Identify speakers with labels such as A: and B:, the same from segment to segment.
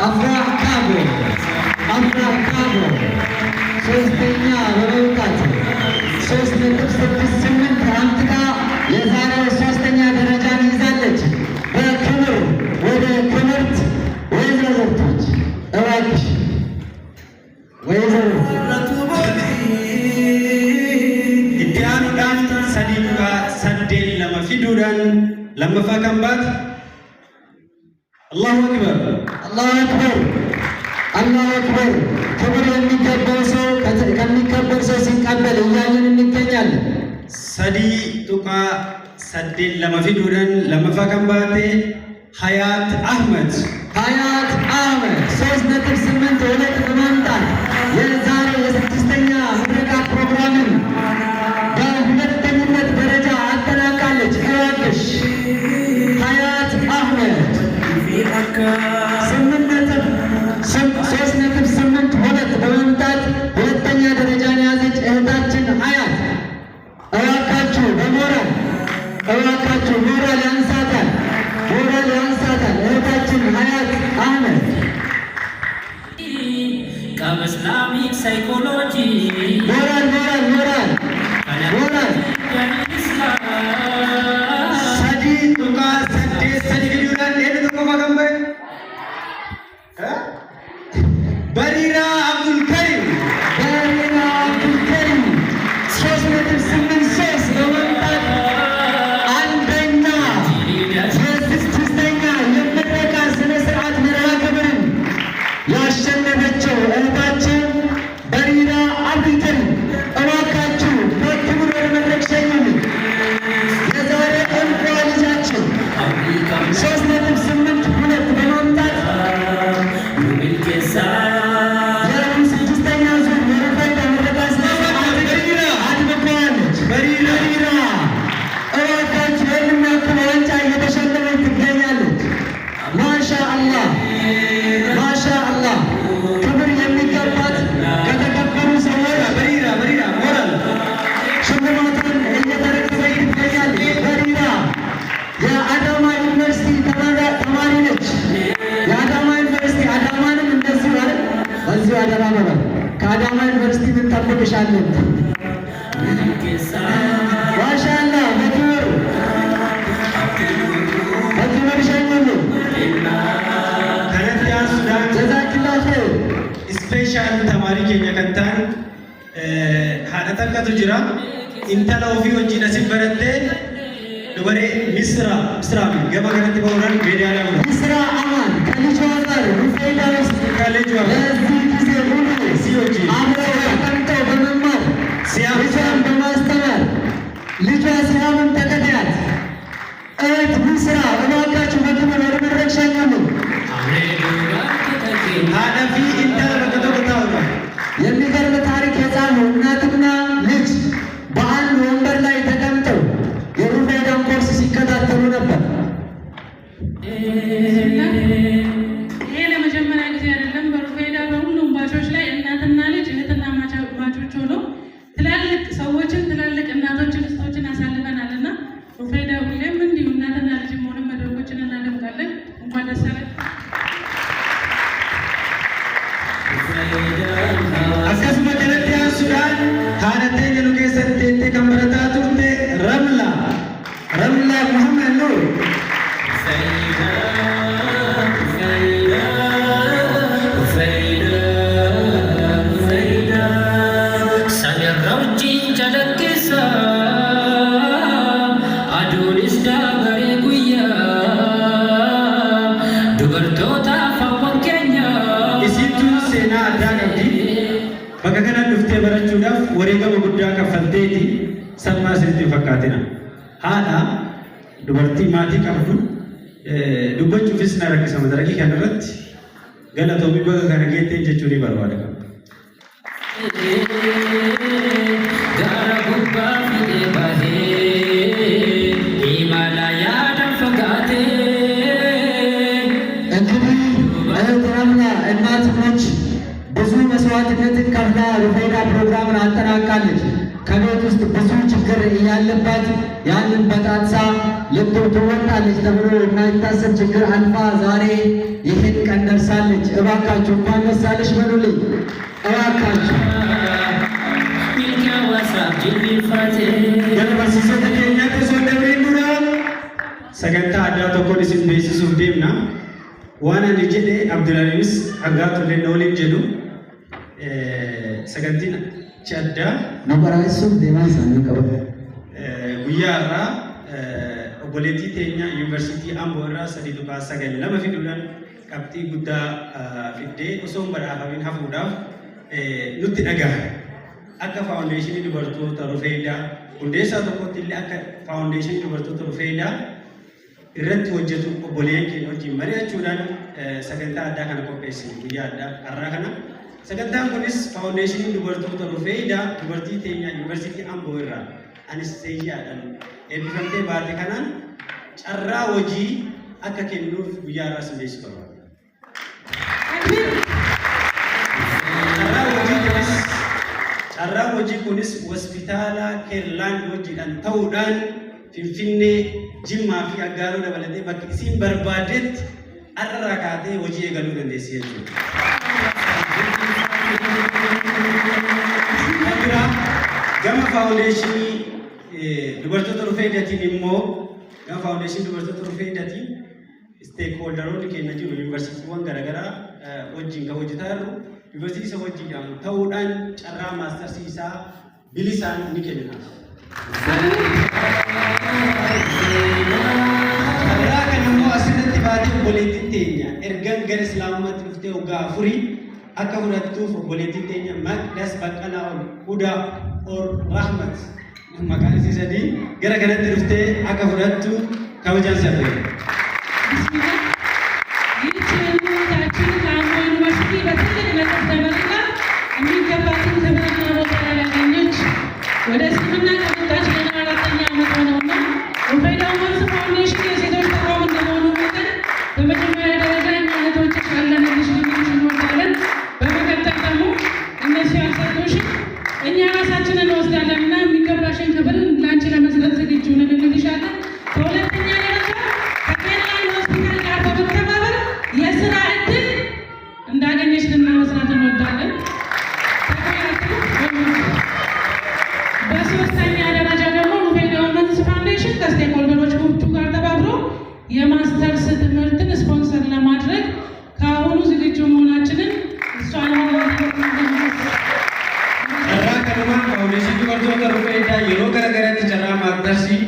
A: አፍራካቦ ሶስተኛ በመውጣት 3.68 አምጥታ የዛሬው ሶስተኛ ደረጃን ይዛለች። በክብር ወደ ክብርት ወይዘሮ ዘርቶች እባክሽ ወይዘሮ
B: ኢትያኑዳን ሰዲዱጋ ሰዴን ለመፊዱዳን ለመፋከምባት አላሁ አክበር
A: አላሁ አክበር አላሁ አክበር። ክብር የሚገባው ሰው ከሚከበር ሰው ሲቀበል እያየን እንገኛለን።
B: ሰዲ ጡቃ ሰዴን ለመፊዱዳን ለመፋከምባቴ ሀያት አህመድ
A: 3.82 በማምጣት የዛሬ የስድስተኛ ምረቃ ፕሮግራምን በሁለተኝነት ደረጃ አጠናቃለች። እባክሽ ሀያት አህመድ 3.82 በማምጣት ሁለተኛ ደረጃን የያዘች እህታችን ሀያት እባካችሁ በሞራል ሞራል ያንሳታል እህታችን ሀያት አህመድ
C: ከእስላሚክ ሳይኮሎጂ
A: ሞራል
B: ሰዲ ጡቃ ሰዴ ሰዲ ፊዱዳን ኤዱ ጡቆ ማከምባይ በሪራ አብዱልከሪም
A: 3.83 በማምጣት አንደኛ የስድስተኛ የምረቃ ስነ ስርዓት መርሃ ግብርን ያሸነፈችው እህታችን በሪራ አብዱልከሪም እባካችሁ በክብር ወደ መድረክ ሸኙልን። የዛሬ እንኳ ልጃችን 3.82 በማምጣት ስድስተኛ ዙር የሩፋይዳ ምረቃ ስነ ስርዓት አድምቀዋለች። በሪራ እባካችሁ የሚያክል ዋንጫ እየተሸለመች ትገኛለች። ማሻአላህ ክብር የሚገባት ከተከበሩ ሰዎች በሪራ ሞራል ሽልማቱን እየተረከበች ትገኛለች። በሪራ የአዳማ ዩኒቨርሲቲ ተማሪ ነች። የአዳማ ዩኒቨርሲቲ አዳማንም እንደዚሁ አይደል? በዚሁ አደራ በለው። ከአዳማ ዩኒቨርሲቲ ምን ጠብቅሻለን? ማሻአላህ በክብር ሸኙልን።
B: ከነቲያን ሱዳን
A: ጀዛኪላህ ኸይር።
B: ስፔሻል ተማሪ ኬኛ ከንታን ሀደ ተከቱ ጅራ ኢንተላ ኦፊ ወጂነ ሲበረቴ ዱበሬ ሚስራ ገባ ከነቲ በውራን ሜዳሊያ ነው
A: ሚስራ አማን ከልጇ ጋር ሩፋይዳ ውስጥ
B: ከልጇ
A: ለዚህ ጊዜ ሙሉ
B: ሲዮጂ
A: አብረው ተቀምጠው በመማር ልጇን በማስተማር ልጇ ሲያምን ተከታያት እህት ሚስራ እባካችሁ በክብር ወደ መድረክ ሸኙልን።
B: ሀደፊ ኢንተላ በከቶ ከታውና
A: የሚገርም ታሪክ የጻፉ እናትና ልጅ በአንድ ወንበር ላይ ተቀምጠው የሩፋይዳን ኮርስ ሲከታተሉ ነበር።
D: ይሄ ለመጀመሪያ ጊዜ አይደለም። በሩፋይዳ በሁሉም ባቾች ላይ እናትና ልጅ እህትና ማቾች ሆነው ትላልቅ ሰዎችን ትላልቅ እናቶችን እህቶችን አሳልፈናል እና ሩፋይዳ ሁሌም እንዲሁ እናትና ልጅ መሆንም መድረኮችን እናደምቃለን። እንኳን ደስ አለን።
B: akkasuma jalatti aan sudaan haadhattee jedhu keessatti itti kan barataa turte ramla muhammad nur isittuu seenaa addaa qabdi bakka kana dhuftee barachuudhaaf wareegama guddaa kaffalteeti salmaa isinitti hin fakkaatina haadha dubartii maatii qabdu dubbachuufis na rakkisa madarakii kana irratti galatoomii bakka kana geettee jechuu ni barbaada qabda.
A: እንግዲህ እህት ረምላ እናት ነች። ብዙ መስዋዕትነትን ከፍላ ሩፋይዳ ፕሮግራምን አጠናቃለች። ከቤት ውስጥ ብዙ ችግር ያለባት ያንን በጣጥሳ ልትወጣለች ተብሎ የማይታሰብ ችግር አልፋ ዛሬ ይህን ቀን ደርሳለች። እባካችሁ እንኳን ደስ አለሽ በሉልኝ። እባካችሁ
B: Barsiisota keenyaatti osoo dabreen dura sagantaa addaa tokkoon isin beeksisuuf deemna. Waan ani jedhe Abdulaliimis Aggaatullee na waliin jedhu sagantiin addaa
A: nu baraasuuf deemaa isaanii qabu.
B: Guyyaa irraa obboleettii teenya yuunivarsiitii Amboo irraa 3.9 fiduudhaan qabxii guddaa fiddee osoo hin badhaafamin hafuudhaaf nutti dhagaha. Akka faawundeeshinii dubartoota Rufeedaa hundeessaa tokkotti illee akka faawundeeshinii dubartoota Rufeedaa irratti hojjetu obboleen keenya wajjin mari'achuudhaan sagantaa addaa kana qopheessine guyyaa addaa har'aa kana. Sagantaan kunis faawundeeshinii dubartoota Rufeedaa dubartii teenya yuunivarsiitii Amboo irraa Anisteeyyaadhaan eebbifamtee baate kanaan carraa hojii akka kennuuf guyyaa irraa simbeessu barbaada. Carraa hojii kunis hospitaala Keerlaand hojiidhaan ta'uudhaan Finfinnee, Jimmaa fi Aggaaroo dabalatee bakka isiin barbaadetti har'a kaatee hojii eegaluu dandeessi jechuudha. Gama faawundeeshinii dubartoota Rufeedaatiin immoo gama faawundeeshinii dubartoota Rufeedaatiin isteekhooldaroonni keenya jiru yuunivarsiitiiwwan garaagaraa wajjin kan hojjetaa jirru. Yuunivarsiitii isa wajjin ta'uudhaan carraa maastarsii isaa bilisaan ni kennina. Carraa kan immoo asirratti baatee obboleettiin teenya ergan gara Islaamummaatti dhuftee waggaa 4 akka fudhattuuf obboleettiin teenya Maqdas Baqqalaa Hudaa or Rahmat maqaan isii sadii gara kanatti dhuftee akka fudhattu kabajaan safee.
D: ወደ እስልምና ከመጣች ገና 4ኛ ዓመቷ ነውና ሩፌዳው መልስ ፋውንዴሽን የሴቶች ተቋም እንደመሆኑ መጠን በመጀመሪያ ደረጃ እኛ እህቶችሽ ያለንልሽ ልንልሽ እንወዳለን። በመቀጠል ደግሞ እነሱ ያልሰጡሽን እኛ ራሳችንን እንወስዳለንና የሚገባሽን ክብር ለአንቺ ለመስጠት ዝግጁ ነን እንልሻለን። በሁለተኛ ደረጃ ከኬርላንድ ሆስፒታል ጋር በመተባበር የስራ እድል እንዳገኘሽ ልናመስራት እንወዳለን። በሶስተኛ ደረጃ ደግሞ ሩፌዳው መንስ ፋውንዴሽን ከስቴክሆልደሮች ጋር ተባብሮ የማስተርስ ትምህርትን ስፖንሰር ለማድረግ ከአሁኑ ዝግጁ መሆናችንን እሷን
B: faawundeeshinii dubartoota Rufeedaa yeroo garaagaraatti carraa maastarsii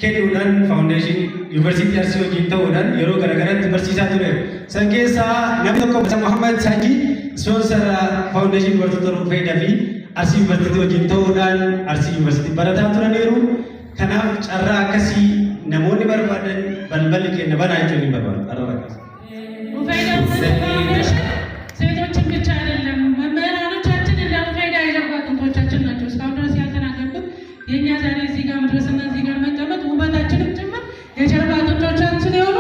B: kennuudhaan faawundeeshinii yuunivarsiitii Arsii wajjin ta'uudhaan yeroo garaagaraatti barsiisaa ture. San keessaa namni tokko Muhammad Saajii ispoonsara faawundeeshinii dubartoota Rufeedaa fi Arsii yuunivarsiitii wajjin ta'uudhaan Arsii yuunivarsiitii barataa turaniiru. Kanaaf carraa akkasii namoonni barbaadan balballi keenya banaa jechuun ni barbaadu.
D: ሩፌዳው መንስ ፋውንዴሽን ሴቶችን ብቻ አይደለም መምህራኖቻችን እንደ ሩፌዳ የጀርባ አጥንቶቻችን ናቸው። እስካሁን ድረስ ያልተናገርኩት የእኛ ዛሬ እዚህ ጋር መድረስና እዚህ ጋር መቀመጥ ውበታችንም ጭምር የጀርባ አጥንቶቻችን የሆኑ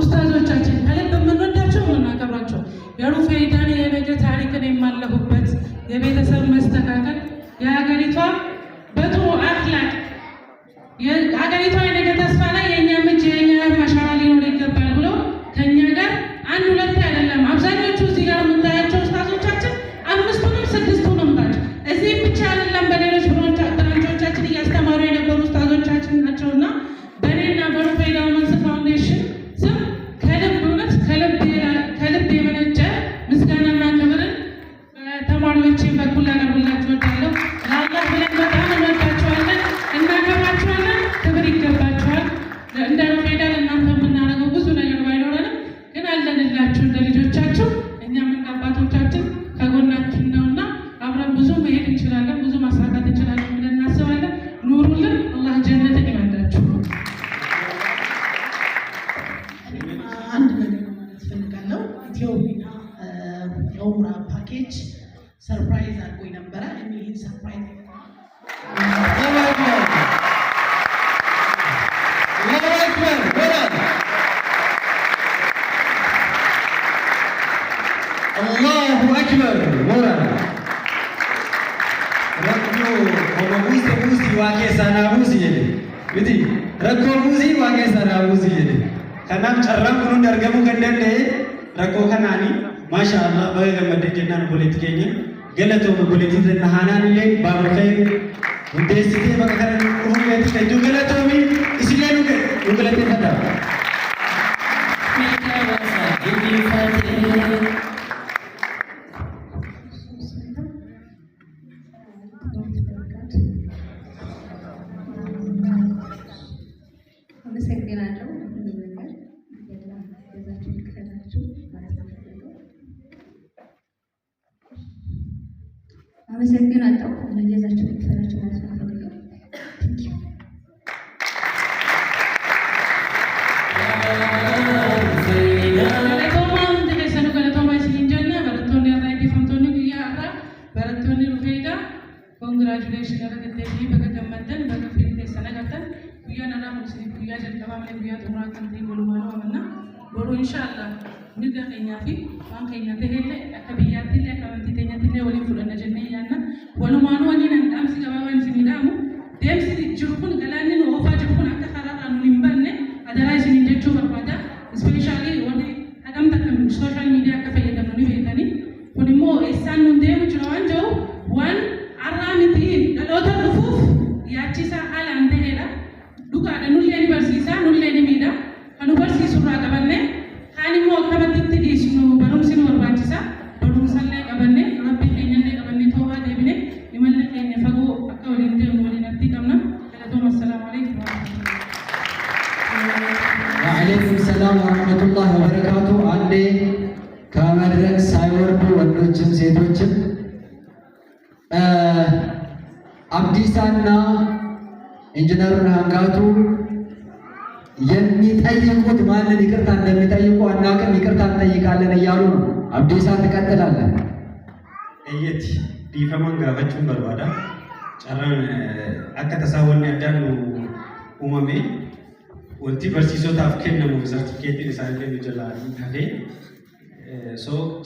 D: ኡስታዞቻችን ከልብ የምንወዳቸው የምናከብራቸው የሩፌዳን የነገ ታሪክን የማለሁበት የቤተሰብ መስተካከል የሀገሪቷ በጥሩ አክላቅ የሀገሪቷ የነገ ተስፋ ላይ የእኛም እጅ የእኛም አሻራ ሊኖር ይገባል ብሎ ከእኛ ጋር አንድ ሁለት አይደለም አብዛኞቹ እዚህ ጋር የምታያቸው ኡስታዞቻችን 5ቱንም 6ቱንም ናቸው። እዚህም ብቻ አይደለም በሌሎች ብራንቾቻችን እያስተማሩ የነበሩ ኡስታዞቻችን ናቸውና በእኔና በሩፌዳው መንስ ፋውንዴሽን ስም ከልብ እውነት ከልብ የመነጨ ምስጋናና ክብርን ተማሪዎችን በኩል ላቀርብላችሁ እወዳለሁ። ለአላህ ብለን በጣም እንወዳችኋለን፣ እናከብራችኋለን፣ ክብር ይገባችኋል። እንደ ሩፌዳ ለእናንተ የምናደርገው ብዙ ነገር ባይኖረንም ግን አለንላችሁ እንደ ልጆቻችሁ። እኛም እንደ አባቶቻችን ከጎናችን ነውና አብረን ብዙ መሄድ እንችላለን፣ ብዙ ማሳካት እንችላለን ብለን እናስባለን። ኑሩልን፣ አላህ ጀነትን ይወዳችሁ።
E: አንድ ነገር ማለት ፈልጋለሁ። ኢትዮጵያ የኡምራ ፓኬጅ ሰርፕራይዝ አድርጎኝ ነበረ። ይህን ሰርፕራይዝ
A: አላሁ አክበር ሞራል
B: buusii waa keessaa naa buusi jedhe miti rakkoo buusii waa keessaa naa buusi jedhe kanaaf carraan kun hundi argamuu kan danda'e rakkoo kanaanii maasha Allah baga gammadee jennaan obboleetti keenya galatooma obboleetti jenna haanaan illee baabakee hundeessitee bakka kana dhufuu beekti kan jiru galatoomi isillee nu galateeffadha.
F: አመሰግናለሁ። ለጀዛችሁ ተፈራችሁ ማስፈልገው
D: Congratulations argatteefi bakka gammaddan bakka firii keessan agartan guyyaan irraa musliim guyyaa jalqabaa guyyaa xumuraa kan ta'e walumaanuu amanna boruu inshaallah mirga keenyaa fi waan keenya ta'ellee akka biyyaatti illee akka amantii keenyaatti illee waliin fudhanna jennee yaadna walumaanuu waliin dhaamsi gabaabaan isinii dhaamu deemsi jiru kun galaanni nu oofaa jiru kun akka karaarraa nu hin banne adaraa isiniin jechuu barbaada ispeeshaalii warri hagamta kan sooshaal miidiyaa akka fayyadamnu ni beekanii kun immoo eessaan nu deemu jira waan jiru waan arraamiti dhaloota dhufuuf yaachisaa haalaan ta'edha dhugaadha nullee ni barsiisaa nullee ni miidha kan nu barsiisu irraa qabanne kaan immoo akkamatti dhiisnu barumsi nu barbaachisa barumsallee qabanne rabbii keenyallee qabanne toobaa deebine imalli keenya fagoo akka waliin deemnu waliin abdii qabna galatooma assalaamu alaikum
A: ወአለይኩም ሰላም ወራህመቱላሂ ወበረካቱ። አንዴ ከመድረክ ሳይወርዱ ወንዶችም ሴቶችም አብዲሳና ኢንጂነር ሃንጋቱ የሚጠይቁት ማንን ይቅርታ እንደሚጠይቁ አናውቅም፣ ይቅርታ እንጠይቃለን እያሉ ነው። አብዲሳ ትቀጥላለህ።
B: እየት ዲፈማን ጋፈቹን በርባዳ ጨራን akka tasaawwanni addaan uumame wanti barsiisotaaf kennamu sartifikeetiin isaanillee nu jalaa hafee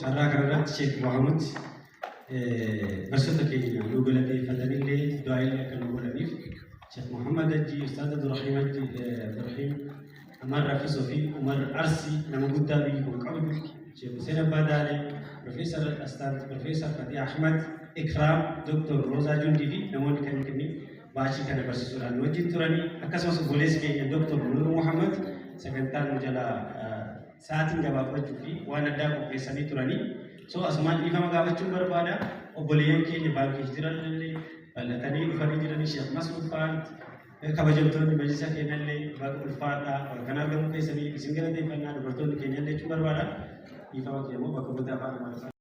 B: carraa kanarratti Sheek Muhammad barsiisota keenya nu galateeffatanillee du'aa'ilee akka nu godhaniif Sheek Muhammad Hajji Ustaaz Abdurrahiim Amar Rafiisoo fi Umar Arsii nama guddaa biyyi kun qabdu Sheek Hussein Abbaa Daalee Profeesar Astaan Profeesar Fatih Ahmad Ikraam Dr. Roozaa Jundii fi namoonni kan kenni baashii kana barsiisuudhaan wajjin turanii akkasumas obboleessi keenya Dr. Nur Muhammad sagantaan nu jalaa sa'aatiin gabaabachuu fi waan addaa qopheessanii turanii asumaan dhiifama gaafachuun barbaada obboleeyyan keenya baankii jiranillee bal'atanii dhufanii jiranii Sheek Mas'uud fa'aan kabajamtoonni majlisa keenyallee baga ulfaadhaa kan argamu keessanii isin galateeffannaa dubartoonni keenyallee jechuu barbaada dhiifama keenya immoo bakka buutaa afaan Amaariffaa